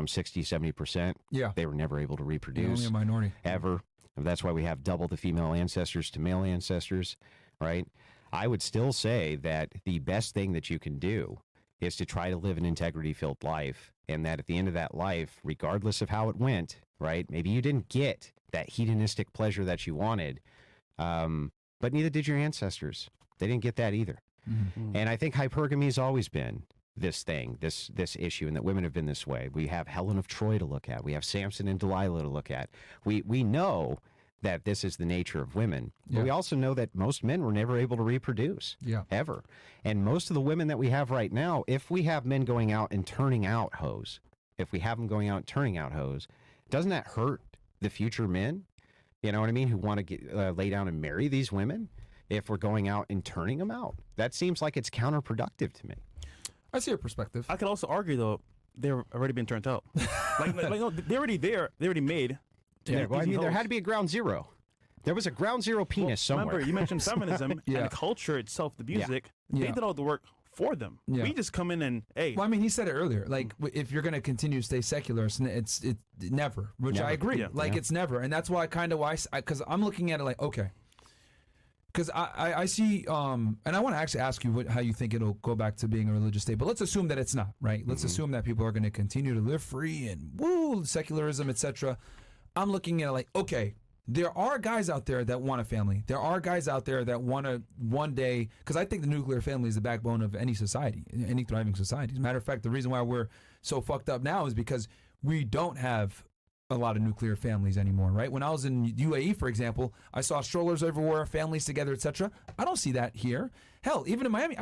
60, 70%. Yeah. They were never able to You're reproduce. only a minority. Ever. That's why we have double the female ancestors to male ancestors, right? I would still say that the best thing that you can do is to try to live an integrity-filled life, and that at the end of that life, regardless of how it went, right? Maybe you didn't get that hedonistic pleasure that you wanted, but neither did your ancestors. They didn't get that either. Mm-hmm. And I think hypergamy has always been this thing, this issue, and that women have been this way. We have Helen of Troy to look at. We have Samson and Delilah to look at. We know that this is the nature of women. But we also know that most men were never able to reproduce, ever. And most of the women that we have right now, if we have men going out and turning out hoes, if we have them going out and turning out hoes, doesn't that hurt the future men? You know what I mean? Who want to get lay down and marry these women? If we're going out and turning them out, that seems like it's counterproductive to me. I see your perspective. I could also argue though they've already been turned out. like no, they're already there. They already made. Yeah, well, I mean, there had to be a ground zero. There was a ground zero penis somewhere. Remember, you mentioned feminism and the culture itself, the music. They did all the work for them. We just come in and Well, I mean, he said it earlier. Like, if you're going to continue to stay secular, it's never. Which I agree. It's never, and that's why because I'm looking at it like, okay. Because I see, and I want to actually ask you how you think it'll go back to being a religious state. But let's assume that it's not, right? Let's assume that people are going to continue to live free and secularism, etc. I'm looking at it like, okay, there are guys out there that want a family. There are guys out there that want to one day, because I think the nuclear family is the backbone of any society, any thriving society. As a matter of fact, the reason why we're so fucked up now is because we don't have a lot of nuclear families anymore, right? When I was in UAE, for example, I saw strollers everywhere, families together, etc. I don't see that here. Hell, even in Miami,